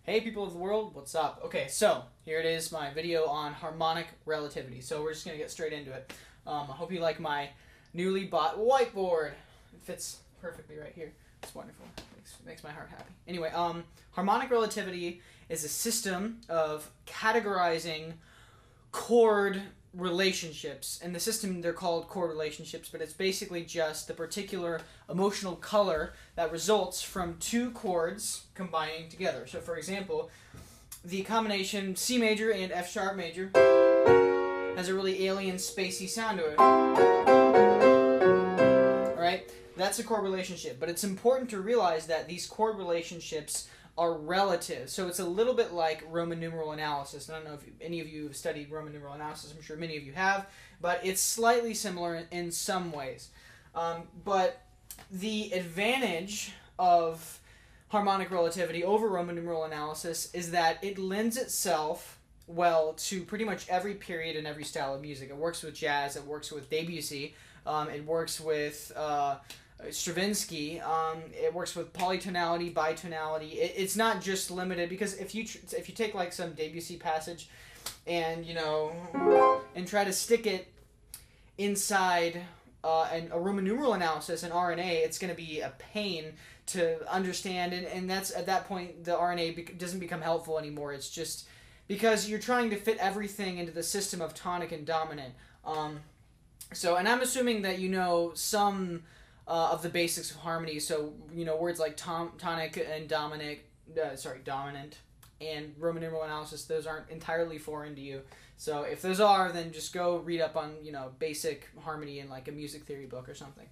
Hey people of the world, what's up? Okay, so here it is, my video on harmonic relativity. So we're just going to get straight into it. I hope you like my newly bought whiteboard. It fits perfectly right here. It's wonderful. Makes my heart happy. Anyway, harmonic relativity is a system of categorizing chord relationships. In the system, they're called chord relationships, but it's basically just the particular emotional color that results from two chords combining together. So, for example, the combination C major and F sharp major has a really alien, spacey sound to it. Alright? That's a chord relationship, but it's important to realize that these chord relationships are relative. So it's a little bit like Roman numeral analysis. I don't know if any of you have studied Roman numeral analysis. I'm sure many of you have, but it's slightly similar in some ways. But the advantage of harmonic relativity over Roman numeral analysis is that it lends itself well to pretty much every period and every style of music. It works with jazz, it works with Debussy, it works with Stravinsky, it works with polytonality, bitonality. It's not just limited, because if you take like some Debussy passage and and try to stick it inside a Roman numeral analysis, an RNA, it's going to be a pain to understand, and that's at that point the RNA doesn't become helpful anymore. It's just because you're trying to fit everything into the system of tonic and dominant. And I'm assuming that you know some of the basics of harmony, so words like tonic and dominant and Roman numeral analysis, those aren't entirely foreign to you. So if those are, then just go read up on basic harmony in like a music theory book or something.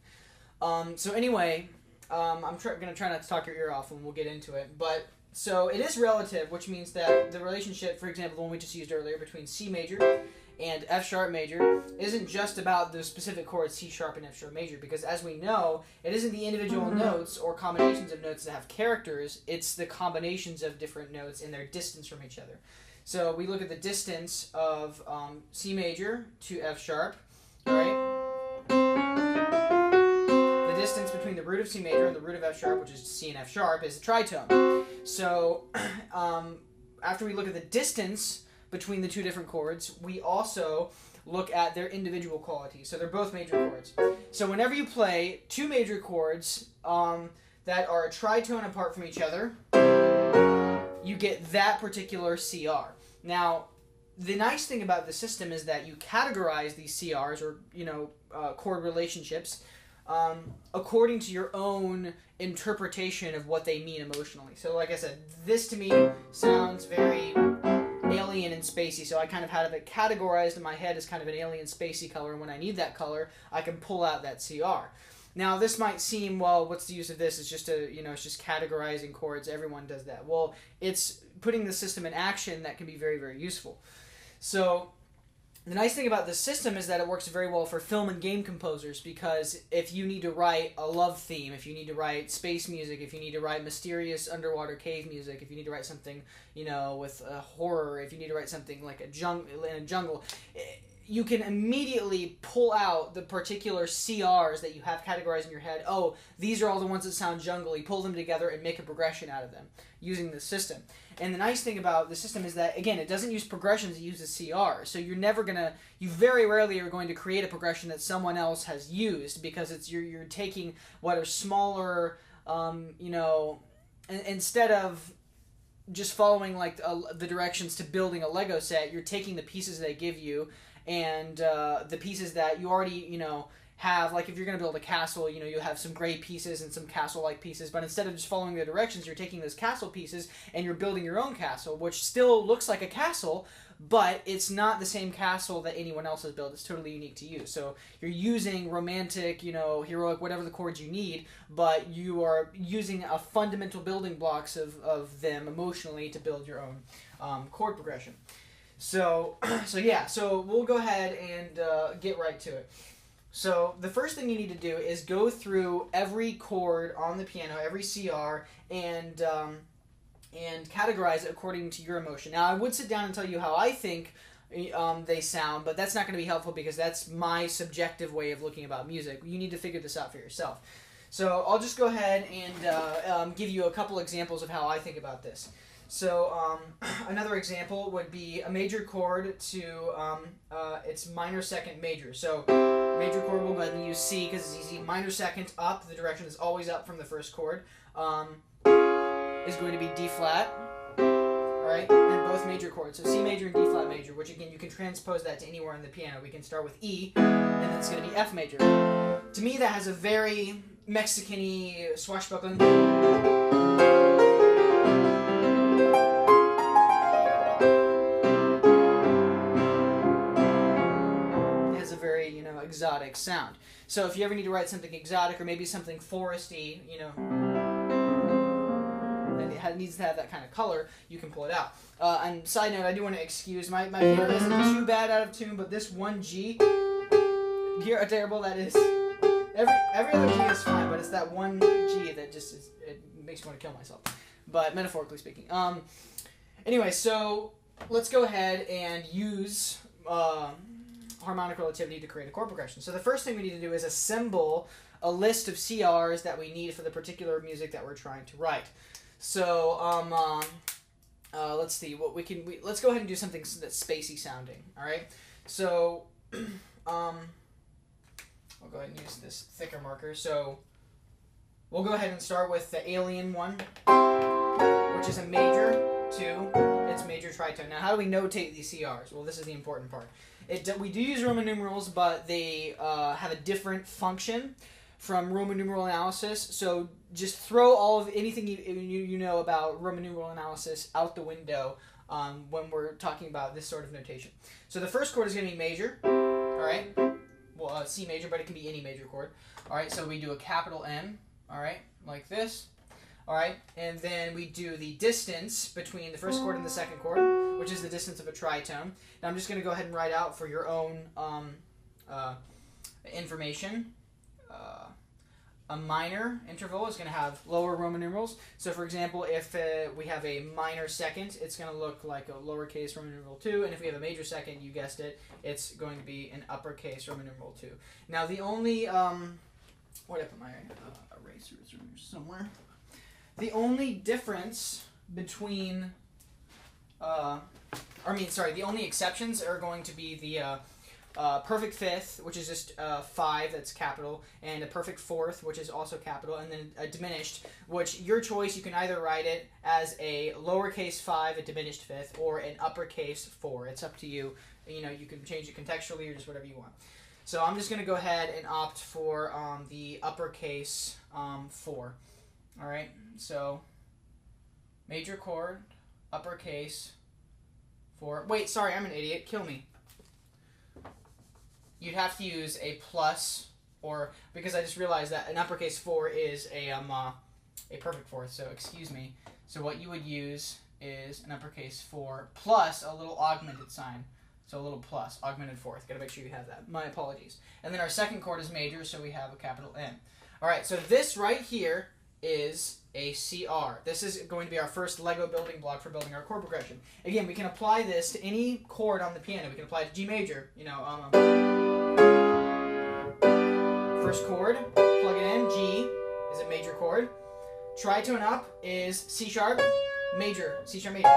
So anyway, I'm going to try not to talk your ear off, and we'll get into it. But so it is relative, which means that the relationship, for example, the one we just used earlier between C major and F sharp major, isn't just about the specific chords C sharp and F sharp major, because as we know, it isn't the individual notes or combinations of notes that have characters, it's the combinations of different notes and their distance from each other. So we look at the distance of C major to F sharp, right? The distance between the root of C major and the root of F sharp, which is C and F sharp, is a tritone. So after we look at the distance between the two different chords, we also look at their individual qualities. So they're both major chords. So whenever you play two major chords that are a tritone apart from each other, you get that particular CR. Now, the nice thing about the system is that you categorize these CRs, or chord relationships, according to your own interpretation of what they mean emotionally. So like I said, this to me sounds very alien and spacey, so I kind of have it categorized in my head as kind of an alien spacey color, and when I need that color, I can pull out that CR. Now, this might seem, well, what's the use of this? It's just it's just categorizing chords. Everyone does that. Well, it's putting the system in action that can be very, very useful. So the nice thing about this system is that it works very well for film and game composers, because if you need to write a love theme, if you need to write space music, if you need to write mysterious underwater cave music, if you need to write something, with horror, if you need to write something like in a jungle, you can immediately pull out the particular CRs that you have categorized in your head. Oh, these are all the ones that sound jungly. Pull them together and make a progression out of them using this system. And the nice thing about the system is that, again, it doesn't use progressions, it uses CRs. So you very rarely are going to create a progression that someone else has used, because you're taking what are smaller, instead of just following like the directions to building a Lego set, you're taking the pieces they give you, and the pieces that you already, have, like if you're going to build a castle, you have some gray pieces and some castle-like pieces, but instead of just following the directions, you're taking those castle pieces and you're building your own castle, which still looks like a castle, but it's not the same castle that anyone else has built. It's totally unique to you. So you're using romantic, heroic, whatever the chords you need, but you are using a fundamental building blocks of them emotionally to build your own chord progression. So we'll go ahead and get right to it. So the first thing you need to do is go through every chord on the piano, every CR, and categorize it according to your emotion. Now, I would sit down and tell you how I think they sound, but that's not going to be helpful, because that's my subjective way of looking about music. You need to figure this out for yourself. So I'll just go ahead and give you a couple examples of how I think about this. So another example would be a major chord to its minor second major. So major chord, we'll go ahead and use C because it's easy. Minor second up, the direction is always up from the first chord, is going to be D flat. Alright, and both major chords. So C major and D flat major, which again you can transpose that to anywhere in the piano. We can start with E, and then it's going to be F major. To me, that has a very Mexican-y swashbuckling. Exotic sound. So if you ever need to write something exotic or maybe something foresty, and it needs to have that kind of color, you can pull it out. And side note, I do want to excuse my piano isn't too bad out of tune, but this one G, hear how terrible that is. Every other G is fine, but it's that one G that just is, it makes me want to kill myself. But metaphorically speaking. Anyway, so let's go ahead and use harmonic relativity to create a chord progression. So the first thing we need to do is assemble a list of CRs that we need for the particular music that we're trying to write. So let's see what let's go ahead and do something that's spacey sounding. All right. So I'll go ahead and use this thicker marker. So we'll go ahead and start with the Alien one, which is a major 2. It's major tritone. Now, how do we notate these CRs? Well, this is the important part. We do use Roman numerals, but they have a different function from Roman numeral analysis. So just throw all of anything you know about Roman numeral analysis out the window when we're talking about this sort of notation. So the first chord is going to be major. All right. Well, C major, but it can be any major chord. All right. So we do a capital M. All right, like this. All right, and then we do the distance between the first chord and the second chord, which is the distance of a tritone. Now I'm just going to go ahead and write out for your own information. A minor interval is going to have lower Roman numerals. So for example, if we have a minor second, it's going to look like a lowercase Roman numeral 2, and if we have a major second, you guessed it, it's going to be an uppercase Roman numeral 2. Now the only, where did I put my erasers somewhere? The only difference between, the only exceptions are going to be the perfect fifth, which is just 5, that's capital, and a perfect fourth, which is also capital, and then a diminished, which your choice, you can either write it as a lowercase 5, a diminished fifth, or an uppercase 4. It's up to you. You can change it contextually or just whatever you want. So I'm just going to go ahead and opt for the uppercase 4. All right, so major chord, uppercase 4. Wait, sorry, I'm an idiot. Kill me. You'd have to use a plus, or because I just realized that an uppercase 4 is a perfect fourth. So excuse me. So what you would use is an uppercase 4 plus a little augmented sign. So a little plus, augmented fourth. Gotta make sure you have that. My apologies. And then our second chord is major, so we have a capital M. All right, so this right here is a CR. This is going to be our first Lego building block for building our chord progression. Again, we can apply this to any chord on the piano. We can apply it to G major. First chord, plug it in. G is a major chord. Tritone up is C sharp, major, C sharp major.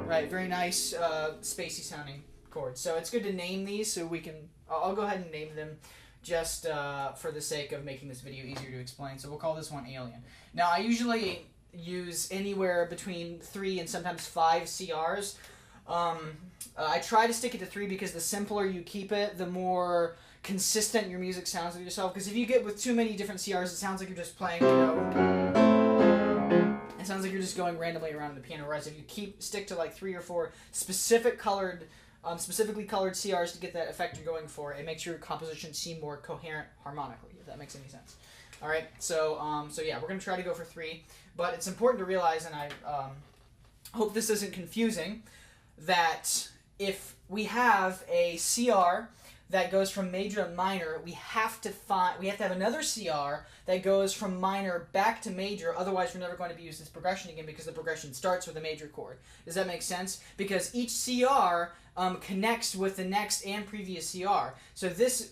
Right, very nice, spacey sounding chords. So it's good to name these so we can. I'll go ahead and name them just for the sake of making this video easier to explain. So we'll call this one Alien. Now I usually use anywhere between 3 and sometimes 5 CRs. I try to stick it to 3 because the simpler you keep it, the more consistent your music sounds with yourself. Because if you get with too many different CRs, it sounds like you're just playing, it sounds like you're just going randomly around the piano. Whereas if you stick to like 3 or 4 specifically colored CRs to get that effect you're going for, it makes your composition seem more coherent harmonically, if that makes any sense. All right, so yeah, we're going to try to go for 3, but it's important to realize, and I hope this isn't confusing, that if we have a CR that goes from major to minor, we have to have another CR that goes from minor back to major. Otherwise, we're never going to be using this progression again because the progression starts with a major chord. Does that make sense? Because each CR connects with the next and previous CR. So this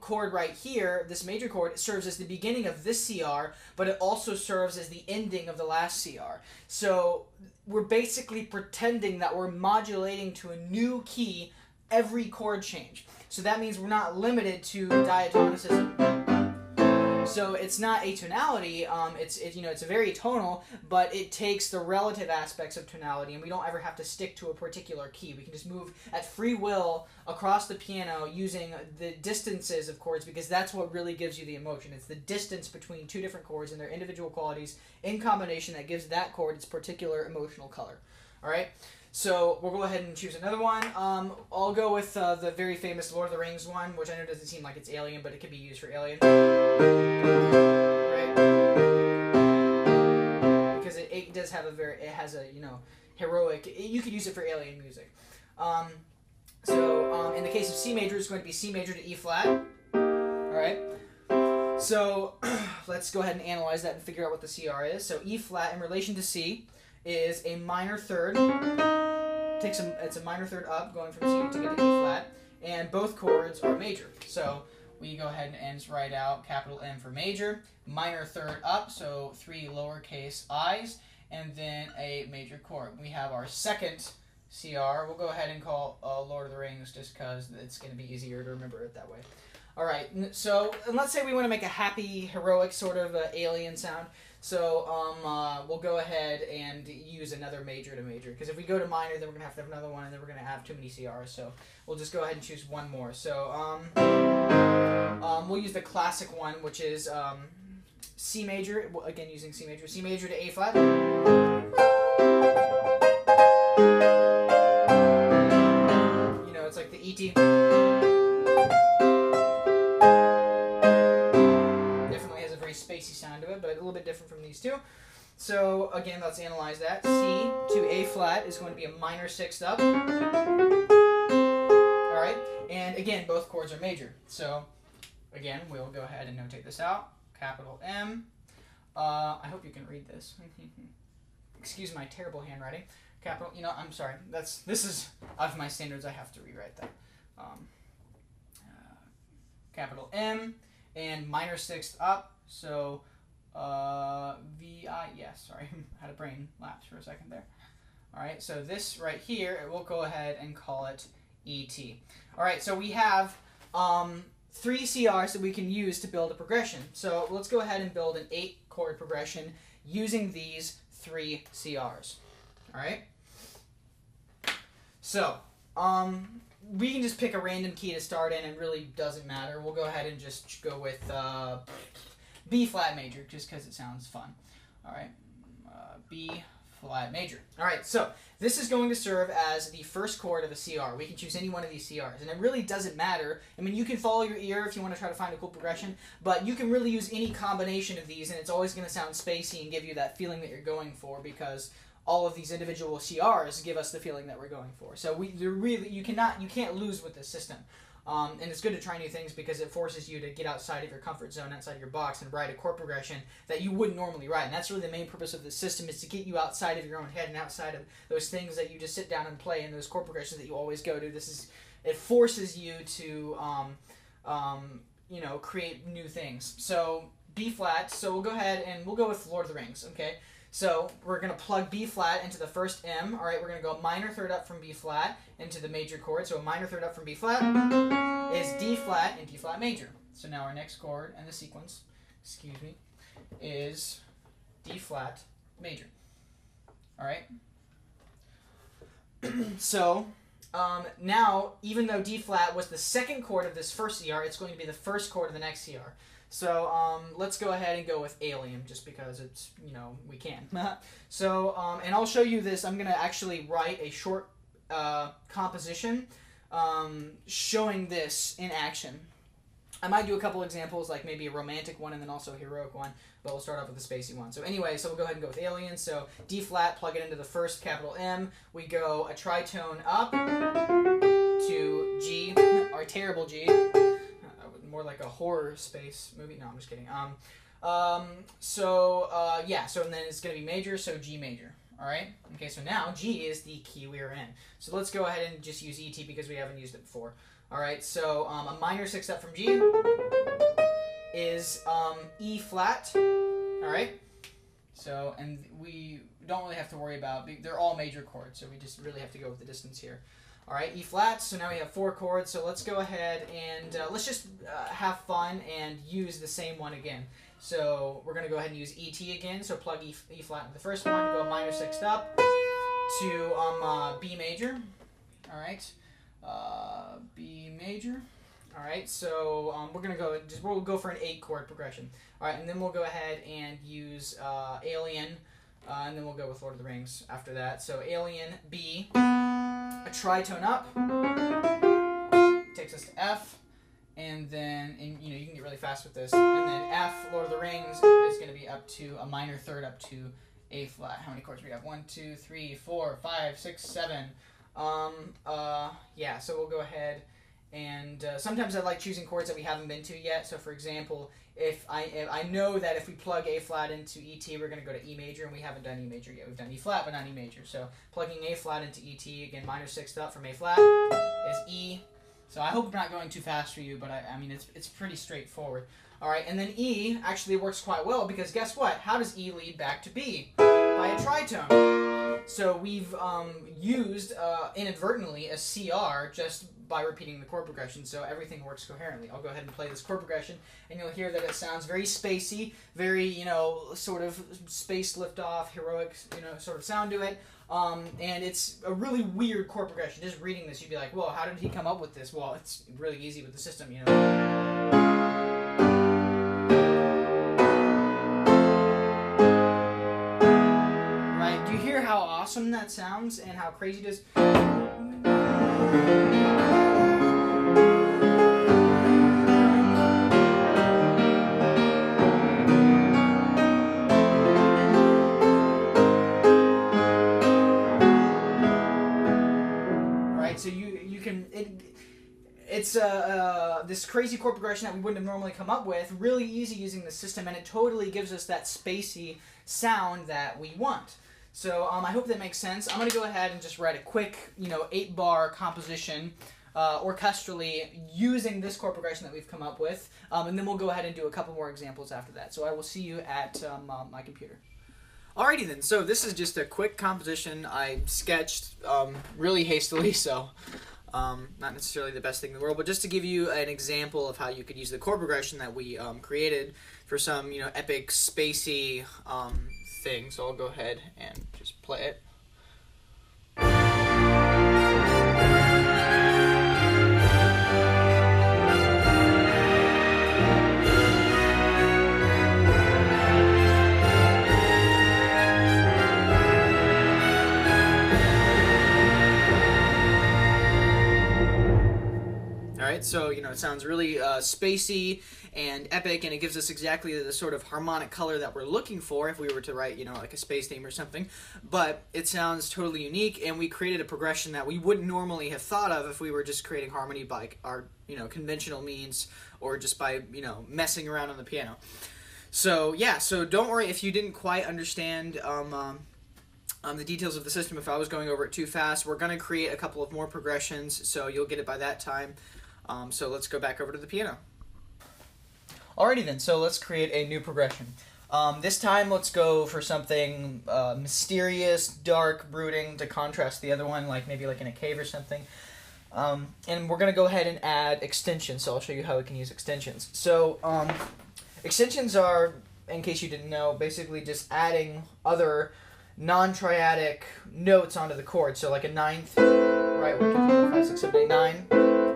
chord right here, this major chord, serves as the beginning of this CR, but it also serves as the ending of the last CR. So we're basically pretending that we're modulating to a new key every chord change. So that means we're not limited to diatonicism. So it's not atonality, it's very tonal, but it takes the relative aspects of tonality, and we don't ever have to stick to a particular key. We can just move at free will across the piano using the distances of chords, because that's what really gives you the emotion. It's the distance between two different chords and their individual qualities in combination that gives that chord its particular emotional color. All right? So we'll go ahead and choose another one. I'll go with the very famous Lord of the Rings one, which I know doesn't seem like it's Alien, but it could be used for Alien. Right? Because it does have it has a, heroic, you could use it for Alien music. In the case of C major, it's going to be C major to E flat. Alright? So let's go ahead and analyze that and figure out what the CR is. So E flat in relation to C is a minor third. It's a minor third up, going from C to get to E flat, and both chords are major. So we go ahead and write out capital M for major, minor third up, so 3 lowercase i's, and then a major chord. We have our second CR. We'll go ahead and call Lord of the Rings just because it's going to be easier to remember it that way. All right, so and let's say we want to make a happy, heroic sort of alien sound. So we'll go ahead and use another major to major, because if we go to minor, then we're going to have another one, and then we're going to have too many CRs. So we'll just go ahead and choose one more. So we'll use the classic one, which is C major, again using C major to A flat. It's like the E.T. Spacey sound to it, but a little bit different from these two. So again, let's analyze that. C to A flat is going to be a minor sixth up. Alright, and again, both chords are major. So again, we'll go ahead and notate this out. Capital M. I hope you can read this. Excuse my terrible handwriting. Capital, I'm sorry. This is out of my standards. I have to rewrite that. Capital M and minor sixth up. So, V-I, yes, sorry, had a brain lapse for a second there. Alright, so this right here, we'll go ahead and call it E-T. Alright, so we have 3 CRs that we can use to build a progression. So let's go ahead and build an 8-chord progression using these 3 CRs. Alright? So, we can just pick a random key to start in, and it really doesn't matter. We'll go ahead and just go with B flat major, just because it sounds fun. All right, B flat major. All right, so this is going to serve as the first chord of a CR. We can choose any one of these CRs, and it really doesn't matter. I mean, you can follow your ear if you want to try to find a cool progression, but you can really use any combination of these, and it's always going to sound spacey and give you that feeling that you're going for, because all of these individual CRs give us the feeling that we're going for. So you can't lose with this system. And it's good to try new things because it forces you to get outside of your comfort zone, outside of your box, and write a chord progression that you wouldn't normally write. And that's really the main purpose of this system, is to get you outside of your own head and outside of those things that you just sit down and play, and those chord progressions that you always go to. It forces you to create new things. So B flat. So we'll go ahead and we'll go with Lord of the Rings. Okay. So we're going to plug B flat into the first M. All right, we're going to go minor third up from B flat into the major chord. So a minor third up from B flat is D flat and D flat major. So now our next chord in the sequence, is D flat major. All right. So now, even though D flat was the second chord of this first CR, it's going to be the first chord of the next CR. So let's go ahead and go with Alien, just because it's, we can. So, and I'll show you this. I'm going to actually write a short composition showing this in action. I might do a couple examples, like maybe a romantic one and then also a heroic one, but we'll start off with the spacey one. So anyway, so we'll go ahead and go with Alien. So D flat, plug it into the first capital M. We go a tritone up to G, or Alright, terrible G. More like a horror space movie. No, I'm just kidding. Yeah, so and then it's going to be major, so G major. Alright? Okay, so now G is the key we are in. So let's go ahead and just use ET because we haven't used it before. Alright, so a minor 6th up from G is E flat. Alright? So, and we don't really have to worry about, they're all major chords, so we just really have to go with the distance here. Alright, E flat, so now we have 4 chords, so let's go ahead and let's just have fun and use the same one again. So we're going to go ahead and use ET again, so plug E flat into the first one, go minor 6th up to B major. Alright, B major. Alright, so we're going to go, we'll go for an 8 chord progression. Alright, and then we'll go ahead and use Alien, and then we'll go with Lord of the Rings after that. So Alien, B, a tritone up, takes us to F, and then, you can get really fast with this, and then F, Lord of the Rings, is going to be up to a minor 3rd up to A flat. How many chords do we have? 1, 2, 3, 4, 5, 6, 7. Yeah, so we'll go ahead and sometimes I like choosing chords that we haven't been to yet. So for example, if I know that if we plug A flat into ET, we're going to go to E major, and we haven't done E major yet. We've done E flat, but not E major. So plugging A flat into ET, again, minor 6th up from A flat is E. So I hope I'm not going too fast for you, but I mean, it's pretty straightforward. All right, and then E actually works quite well because guess what? How does E lead back to B? By a tritone. So we've used inadvertently a CR just by repeating the chord progression, so everything works coherently. I'll go ahead and play this chord progression, and you'll hear that it sounds very spacey, very, sort of space liftoff, heroic, sort of sound to it. And it's a really weird chord progression. Just reading this, you'd be like, whoa, how did he come up with this? Well, it's really easy with the system, Right? Do you hear how awesome that sounds and how crazy it is? So you can, it's this crazy chord progression that we wouldn't have normally come up with, really easy using the system, and it totally gives us that spacey sound that we want. So I hope that makes sense. I'm going to go ahead and just write a quick, 8-bar composition orchestrally using this chord progression that we've come up with, and then we'll go ahead and do a couple more examples after that. So I will see you at my computer. Alrighty then, so this is just a quick composition I sketched really hastily, so not necessarily the best thing in the world, but just to give you an example of how you could use the chord progression that we created for some, epic, spacey thing. So I'll go ahead and just play it. So, it sounds really spacey and epic, and it gives us exactly the sort of harmonic color that we're looking for if we were to write, like a space theme or something. But it sounds totally unique, and we created a progression that we wouldn't normally have thought of if we were just creating harmony by our, conventional means, or just by, messing around on the piano. So, yeah, so don't worry if you didn't quite understand the details of the system if I was going over it too fast. We're going to create a couple of more progressions, so you'll get it by that time. So let's go back over to the piano. Alrighty then, so let's create a new progression. This time let's go for something mysterious, dark, brooding to contrast the other one, maybe in a cave or something. And we're going to go ahead and add extensions, so I'll show you how we can use extensions. So extensions are, in case you didn't know, basically just adding other non-triadic notes onto the chord. So like a 9th, right, 1, 2, 3, 4, 5, 6, 7, 8, 9.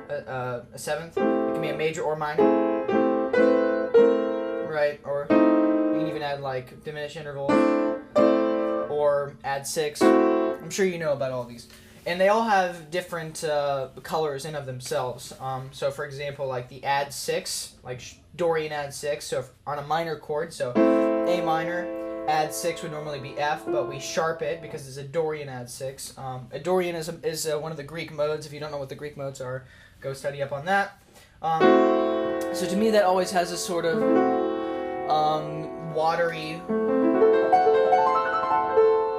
A 7th. It can be a major or minor, right? Or you can even add diminished interval or add 6. I'm sure you know about all these, and they all have different colors in of themselves. So for example, the add 6, Dorian add 6. So on a minor chord, so A minor, add 6 would normally be F, but we sharp it because it's a Dorian add 6. A Dorian is one of the Greek modes. If you don't know what the Greek modes are, go study up on that. So to me, that always has a sort of watery,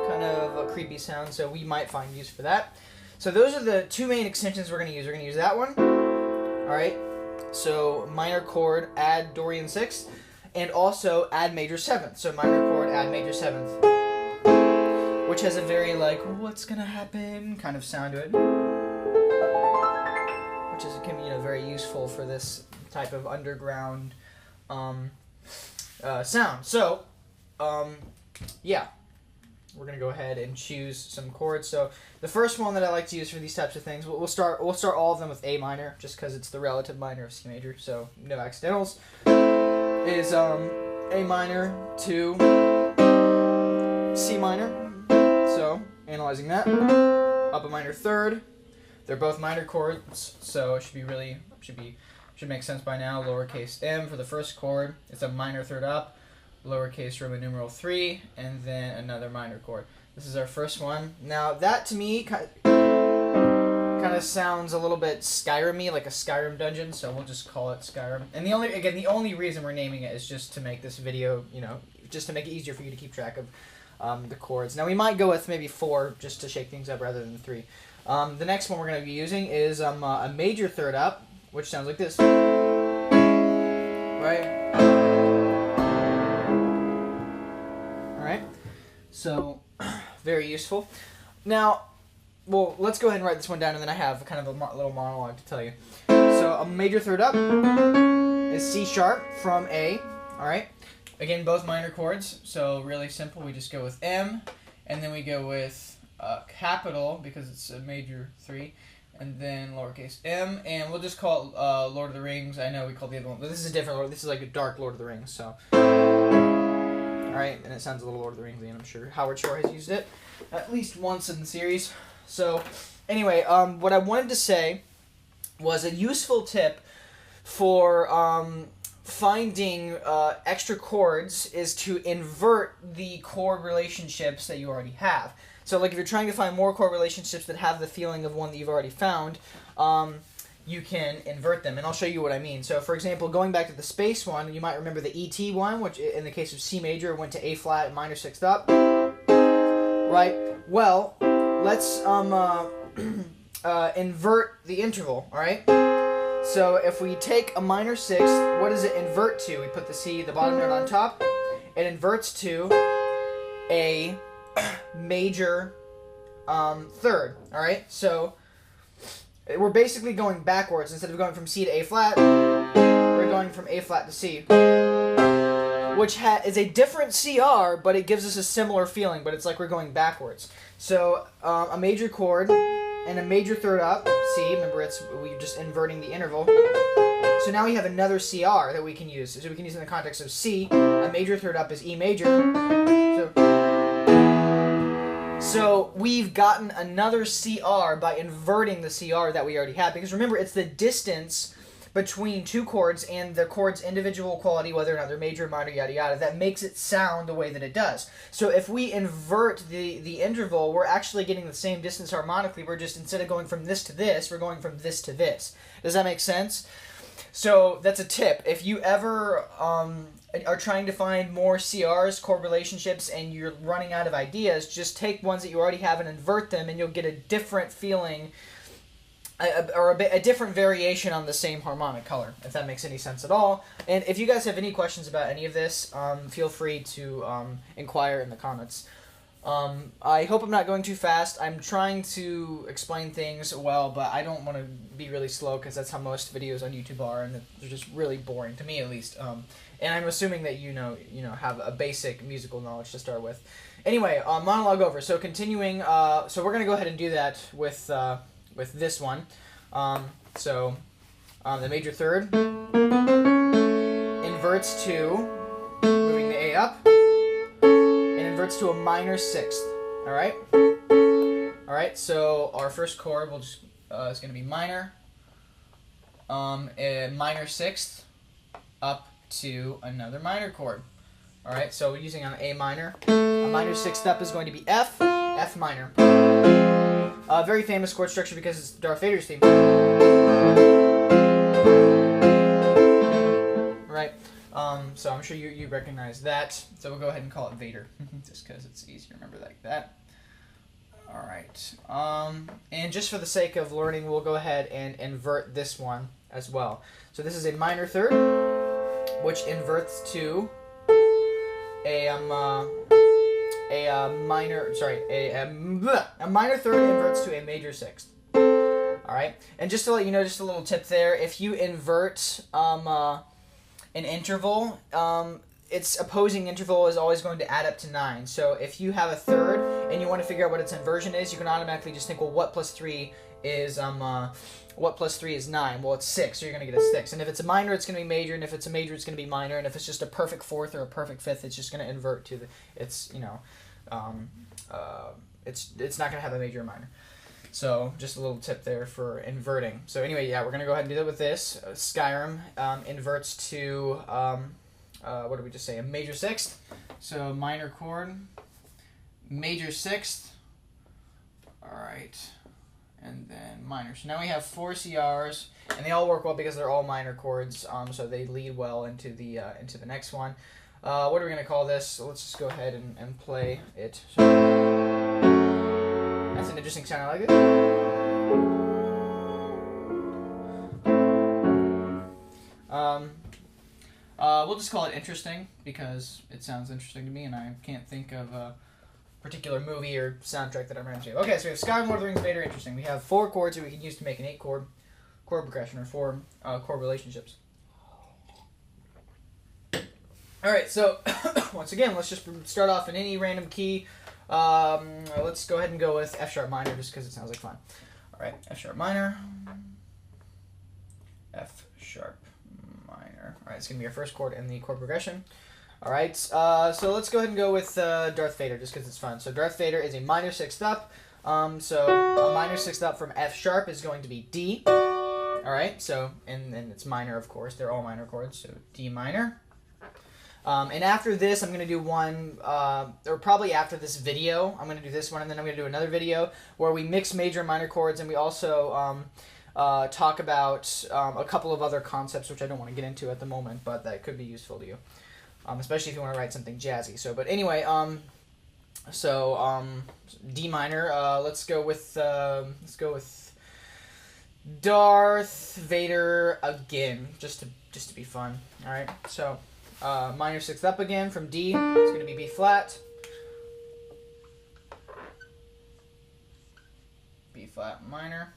kind of a creepy sound, so we might find use for that. So those are the two main extensions we're going to use. We're going to use that one. All right. So minor chord, add Dorian 6th, and also add major 7th. So minor chord, add major 7th, which has a very like, what's going to happen kind of sound to it, which is, can be, you know, very useful for this type of underground sound. So, yeah, we're gonna go ahead and choose some chords. So the first one that I like to use for these types of things, we'll start all of them with A minor, just because it's the relative minor of C major, so no accidentals. Is A minor to C minor. So analyzing that, up a minor third. They're both minor chords, so it should make sense by now. Lowercase m for the first chord. It's a minor third up, lowercase Roman numeral 3, and then another minor chord. This is our first one. Now that to me kind of sounds a little bit Skyrim-y, like a Skyrim dungeon, so we'll just call it Skyrim. And the only reason we're naming it is just to make this video, you know, just to make it easier for you to keep track of the chords. Now we might go with maybe 4 just to shake things up rather than 3. The next one we're going to be using is a major third up, which sounds like this. Right? Alright. So, very useful. Now, well, let's go ahead and write this one down, and then I have kind of a little monologue to tell you. So, a major third up is C sharp from A. Alright? Again, both minor chords, so really simple. We just go with M, and then we go with capital, because it's a major 3, and then lowercase m, and we'll just call it Lord of the Rings. I know we call the other one, but this is a different Lord. This is like a dark Lord of the Rings, so. Alright, and it sounds a little Lord of the Rings, and I'm sure Howard Shore has used it at least once in the series. So, anyway, what I wanted to say was a useful tip for finding extra chords is to invert the chord relationships that you already have. So, like, if you're trying to find more chord relationships that have the feeling of one that you've already found, you can invert them, and I'll show you what I mean. So, for example, going back to the space one, you might remember the ET one, which in the case of C major went to A flat, minor 6th up, right? Well, let's invert the interval, all right? So, if we take a minor 6th, what does it invert to? We put the C, the bottom note on top. It inverts to a major third, alright? So we're basically going backwards. Instead of going from C to A flat, we're going from A flat to C, which is a different CR, but it gives us a similar feeling, but it's like we're going backwards. So a major chord and a major third up, C, remember we're just inverting the interval. So now we have another CR that we can use. So we can use it in the context of C. A major third up is E major. So we've gotten another CR by inverting the CR that we already have. Because remember, it's the distance between two chords and the chord's individual quality, whether or not they're major, minor, yada yada, that makes it sound the way that it does. So if we invert the interval, we're actually getting the same distance harmonically. We're just, instead of going from this to this, we're going from this to this. Does that make sense? So that's a tip. If you ever are trying to find more CRs, chord relationships, and you're running out of ideas, just take ones that you already have and invert them, and you'll get a different feeling, or a different variation on the same harmonic color, if that makes any sense at all. And if you guys have any questions about any of this, feel free to inquire in the comments. I hope I'm not going too fast. I'm trying to explain things well, but I don't want to be really slow, because that's how most videos on YouTube are, and they're just really boring, to me at least. And I'm assuming that you have a basic musical knowledge to start with. Anyway, monologue over. So continuing, so we're gonna go ahead and do that with this one. The major third inverts to, moving the A up, and inverts to a minor 6th. All right. All right. So our first chord will just is gonna be minor, a minor 6th up to another minor chord. Alright, so we're using an A minor. A minor 6th up is going to be F, F minor. A very famous chord structure because it's Darth Vader's theme. Right? So I'm sure you recognize that. So we'll go ahead and call it Vader, just because it's easy to remember like that. All right. And just for the sake of learning, we'll go ahead and invert this one as well. So this is a minor third, which inverts to a minor third inverts to a major sixth. All right. And just to let you know, just a little tip there: if you invert an interval, its opposing interval is always going to add up to 9. So if you have a third and you want to figure out what its inversion is, you can automatically just think, well, what plus 3 is 9? Well, it's 6, so you're going to get a 6. And if it's a minor, it's going to be major, and if it's a major, it's going to be minor, and if it's just a perfect fourth or a perfect fifth, it's just going to invert to it's not going to have a major or minor. So just a little tip there for inverting. So anyway, yeah, we're going to go ahead and do that with this. Skyrim inverts to, what did we just say, a major sixth. So minor chord, major sixth. All right. And then minor. So now we have 4 CRs, and they all work well because they're all minor chords, so they lead well into the next one. What are we going to call this? So let's just go ahead and play it. So that's an interesting sound. I like it. We'll just call it interesting because it sounds interesting to me, and I can't think of a particular movie or soundtrack that I'm referring to. Okay, so we have Skyrim, Lord of the Rings, Vader, interesting. We have 4 chords that we can use to make an 8-chord chord progression, or 4 chord relationships. All right, so once again, let's just start off in any random key. Let's go ahead and go with F sharp minor just because it sounds like fun. All right, F sharp minor, F sharp minor. All right, it's going to be our first chord in the chord progression. All right, so let's go ahead and go with Darth Vader just because it's fun. So Darth Vader is a minor sixth up. So a minor sixth up from F sharp is going to be D. All right, so and it's minor, of course. They're all minor chords, so D minor. And after this, I'm going to do one, or probably after this video, I'm going to do this one, and then I'm going to do another video where we mix major and minor chords, and we also talk about a couple of other concepts, which I don't want to get into at the moment, but that could be useful to you, especially if you want to write something jazzy. So, but anyway, D minor. Let's go with Darth Vader again, just to be fun. All right, so. Minor sixth up again from D. It's going to be B flat. B flat minor.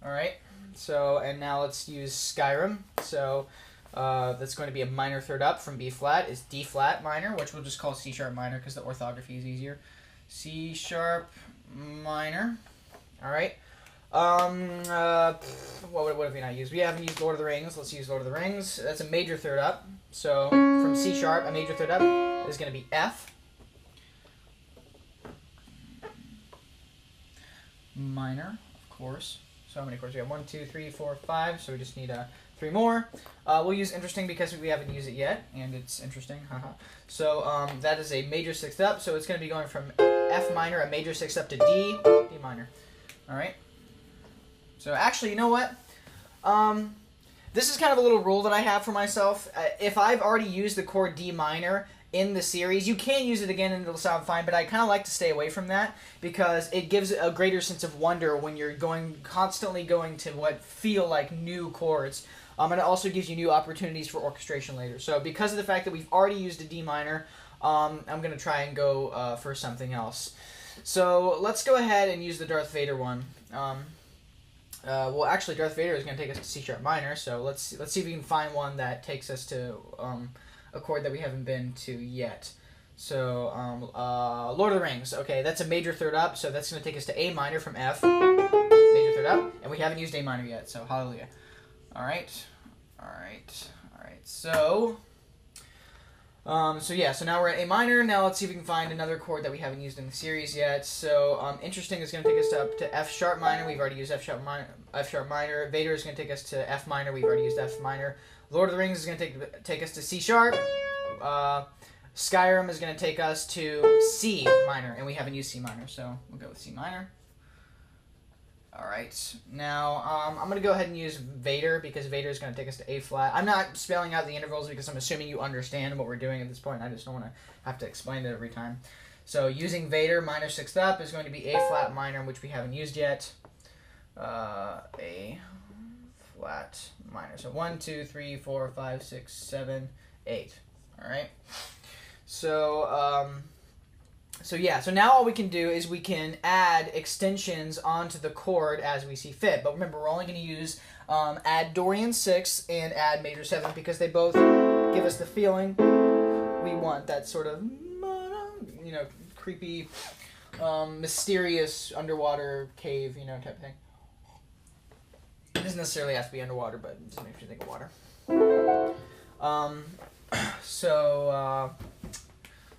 Alright, so, and now let's use Skyrim. So, that's going to be a minor third up from B flat is D flat minor, which we'll just call C sharp minor because the orthography is easier. C sharp minor. Alright. What have we not used? We haven't used Lord of the Rings. Let's use Lord of the Rings. That's a major third up. So from C sharp, a major third up is going to be F minor, of course. So how many chords? We have 1, 2, 3, 4, 5. So we just need 3 more. We'll use interesting because we haven't used it yet, and it's interesting. So that is a major sixth up. So it's going to be going from F minor, a major sixth up, to D minor. All right. So actually, you know what? This is kind of a little rule that I have for myself. If I've already used the chord D minor in the series, you can use it again and it'll sound fine, but I kind of like to stay away from that because it gives a greater sense of wonder when you're constantly going to what feel like new chords. And it also gives you new opportunities for orchestration later. So because of the fact that we've already used a D minor, I'm going to try and go for something else. So let's go ahead and use the Darth Vader one. Well, actually, Darth Vader is going to take us to C sharp minor, so let's see if we can find one that takes us to a chord that we haven't been to yet. So, Lord of the Rings. Okay, that's a major third up, so that's going to take us to A minor from F, major third up, and we haven't used A minor yet, so hallelujah. All right. So now we're at A minor. Now let's see if we can find another chord that we haven't used in the series yet. So interesting is going to take us up to F sharp minor. We've already used F sharp minor. Vader is going to take us to F minor. We've already used F minor. Lord of the Rings is going to take us to C sharp. Skyrim is going to take us to C minor, and we haven't used C minor, so we'll go with C minor. All right, now I'm going to go ahead and use Vader because Vader is going to take us to A flat. I'm not spelling out the intervals because I'm assuming you understand what we're doing at this point. I just don't want to have to explain it every time. So using Vader, minor sixth up is going to be A flat minor, which we haven't used yet. A flat minor. So 1, 2, 3, 4, 5, 6, 7, 8. All right. So yeah, so now all we can do is we can add extensions onto the chord as we see fit. But remember, we're only going to use add Dorian 6 and add major 7 because they both give us the feeling we want. That sort of, you know, creepy, mysterious underwater cave, you know, type of thing. It doesn't necessarily have to be underwater, but it just makes you think of water.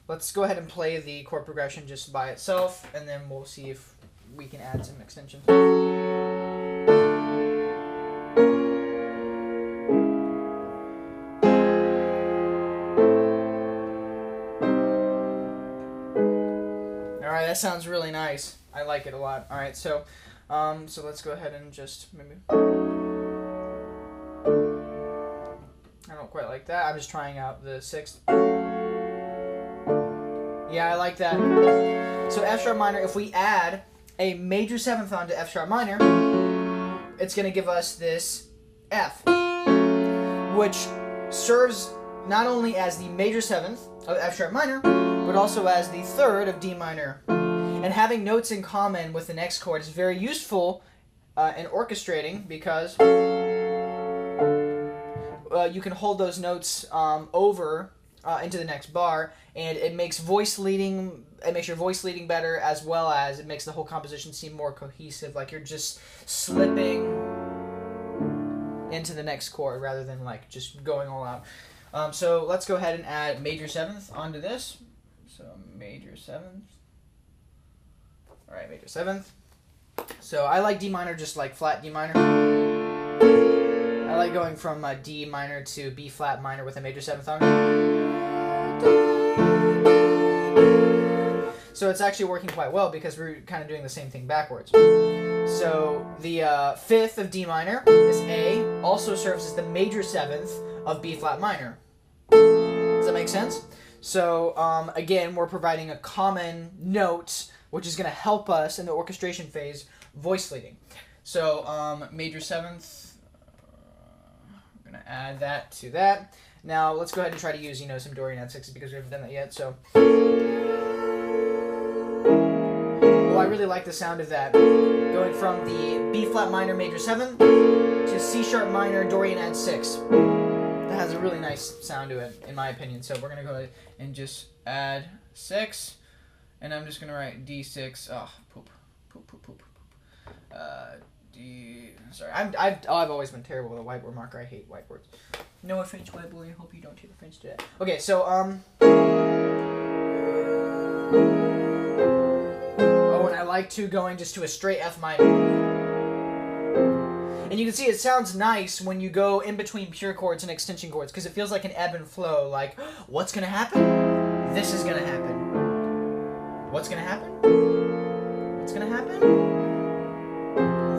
Let's go ahead and play the chord progression just by itself, and then we'll see if we can add some extensions. Alright, that sounds really nice. I like it a lot. Alright, so let's go ahead and just maybe... I don't quite like that. I'm just trying out the sixth. Yeah, I like that. So F sharp minor, if we add a major seventh onto F sharp minor, it's going to give us this F, which serves not only as the major seventh of F sharp minor, but also as the third of D minor. And having notes in common with the next chord is very useful in orchestrating because you can hold those notes over into the next bar, and it makes voice leading. It makes your voice leading better, as well as it makes the whole composition seem more cohesive. Like you're just slipping into the next chord rather than like just going all out. So let's go ahead and add major seventh onto this. So major seventh. All right, major seventh. So I like D minor just like flat D minor. I like going from D minor to B flat minor with a major seventh on. So it's actually working quite well because we're kind of doing the same thing backwards. So the fifth of D minor, this A, also serves as the major seventh of B flat minor. Does that make sense? So again, we're providing a common note which is going to help us in the orchestration phase, voice leading. So major seventh, we're going to add that to that. Now let's go ahead and try to use, you know, some Dorian add sixes because we haven't done that yet. So, oh, I really like the sound of that. Going from the B flat minor major 7 to C sharp minor Dorian add 6. That has a really nice sound to it, in my opinion. So we're gonna go ahead and just add 6, and I'm just gonna write D6. Oh, poop. Sorry, I've always been terrible with a whiteboard marker. I hate whiteboards. No offense, whiteboard. I hope you don't take offense to that. Okay, so oh, and I like going just to a straight F minor. And you can see it sounds nice when you go in between pure chords and extension chords because it feels like an ebb and flow. Like, what's gonna happen? This is gonna happen. What's gonna happen? What's gonna happen?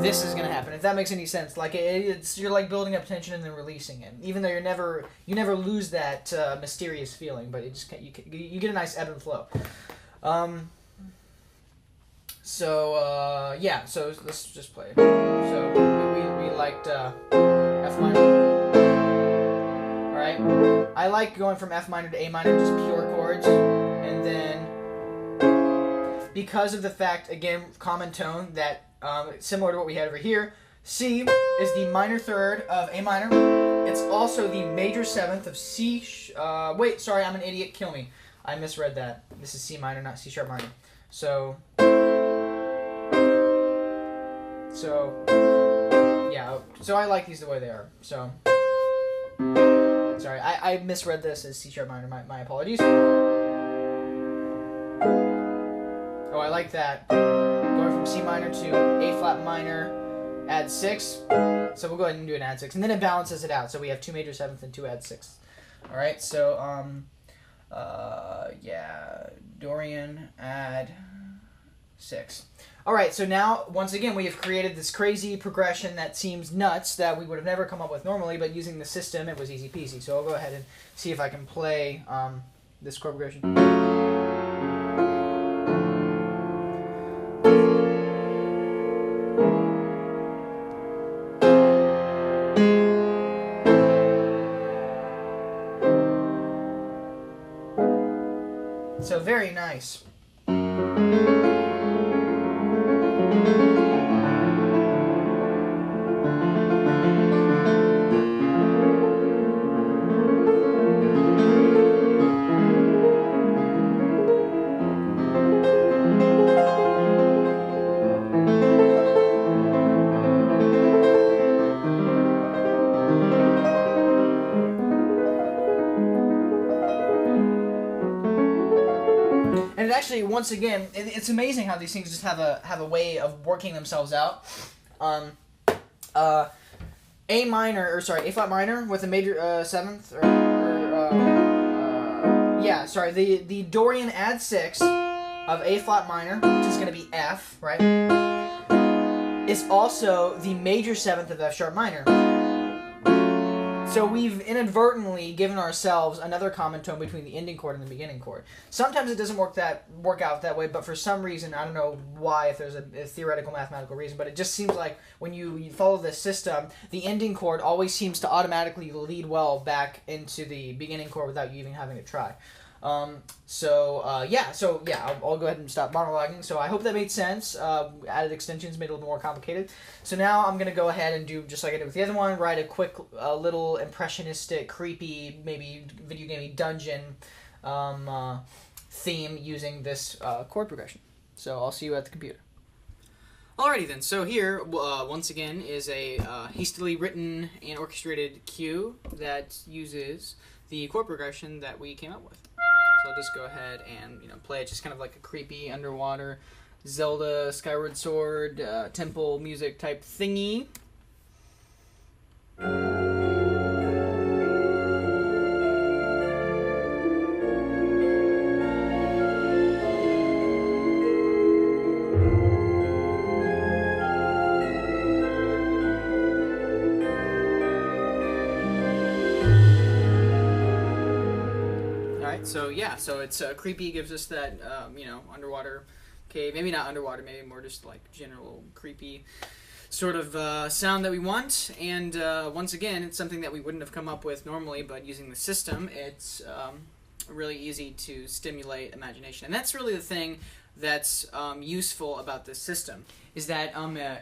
This is gonna happen. If that makes any sense, like you're like building up tension and then releasing it. Even though you never lose that mysterious feeling, but it just you get a nice ebb and flow. Yeah. So let's just play. So we liked F minor. All right. I like going from F minor to A minor, just pure chords, and then because of the fact, again, common tone that. Similar to what we had over here, C is the minor third of A minor. It's also the major seventh of C. Wait, sorry, I'm an idiot. Kill me. I misread that. This is C minor, not C sharp minor. So yeah. So I like these the way they are. So sorry, I misread this as C sharp minor. My apologies. Oh, I like that. Going from C minor to A flat minor, add 6. So we'll go ahead and do an add 6, and then it balances it out. So we have 2 major sevenths and 2 add 6. All right. So yeah, Dorian add 6. All right, so now, once again, we have created this crazy progression that seems nuts that we would have never come up with normally, but using the system, it was easy peasy. So I'll go ahead and see if I can play this chord progression. So very nice. And it actually, once again, it's amazing how these things just have a way of working themselves out. A flat minor with a major 7th, the Dorian add 6 of A flat minor, which is going to be F, right, is also the major 7th of F sharp minor. So we've inadvertently given ourselves another common tone between the ending chord and the beginning chord. Sometimes it doesn't work out that way, but for some reason, I don't know why, if there's a theoretical mathematical reason, but it just seems like when you follow this system, the ending chord always seems to automatically lead well back into the beginning chord without you even having to try. I'll go ahead and stop monologuing. So I hope that made sense. Added extensions made it a little more complicated. So now I'm going to go ahead and do just like I did with the other one, write a quick little impressionistic, creepy, maybe video gamey dungeon theme using this chord progression. So I'll see you at the computer. Alrighty then, so here, once again, is a hastily written and orchestrated cue that uses the chord progression that we came up with. So I'll just go ahead and play it just kind of like a creepy underwater Zelda Skyward Sword temple music type thingy. So it's creepy, gives us that, underwater cave, maybe not underwater, maybe more just like general creepy sort of sound that we want. And once again, it's something that we wouldn't have come up with normally, but using the system, it's really easy to stimulate imagination. And that's really the thing that's useful about this system, is that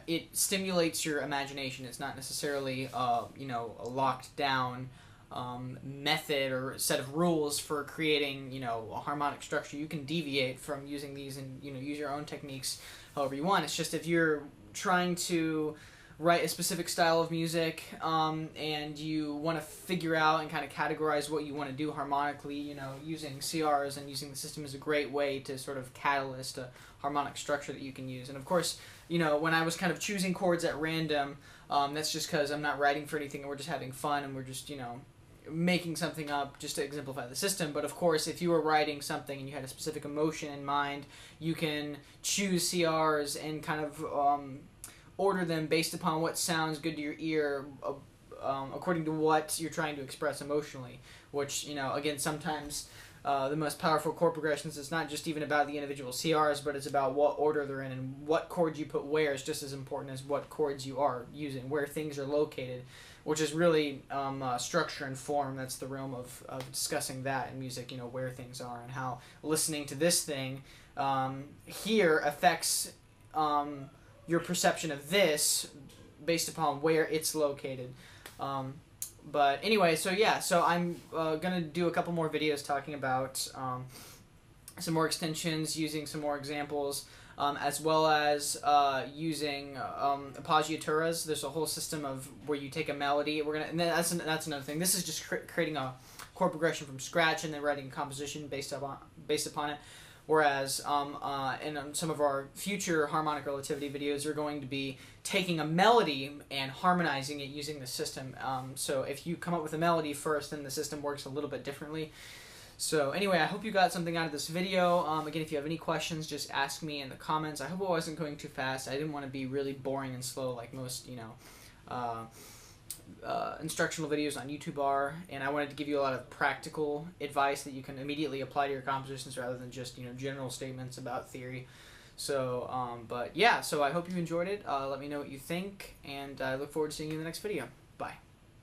it stimulates your imagination. It's not necessarily, a locked down method or set of rules for creating, a harmonic structure. You can deviate from using these and, use your own techniques however you want. It's just if you're trying to write a specific style of music and you want to figure out and kind of categorize what you want to do harmonically, using CRs and using the system is a great way to sort of catalyst a harmonic structure that you can use. And of course, when I was kind of choosing chords at random, that's just because I'm not writing for anything and we're just having fun and we're just, making something up just to exemplify the system. But of course, if you were writing something and you had a specific emotion in mind, you can choose CRs and kind of order them based upon what sounds good to your ear according to what you're trying to express emotionally, which, again, sometimes the most powerful chord progressions, it's not just even about the individual CRs, but it's about what order they're in, and what chords you put where is just as important as what chords you are using, where things are located, which is really structure and form. That's the realm of discussing that in music, where things are and how listening to this thing here affects your perception of this based upon where it's located. But anyway, so I'm going to do a couple more videos talking about some more extensions, using some more examples, as well as using appoggiaturas. There's a whole system of where you take a melody. And that's another thing. This is just creating a chord progression from scratch and then writing a composition based upon it. Whereas in some of our future harmonic relativity videos, we're going to be taking a melody and harmonizing it using the system. So if you come up with a melody first, then the system works a little bit differently. So anyway, I hope you got something out of this video. Again, if you have any questions, just ask me in the comments. I hope I wasn't going too fast. I didn't want to be really boring and slow like most, instructional videos on YouTube are, and I wanted to give you a lot of practical advice that you can immediately apply to your compositions rather than just general statements about theory. So but yeah, so I hope you enjoyed it. Let me know what you think, and I look forward to seeing you in the next video.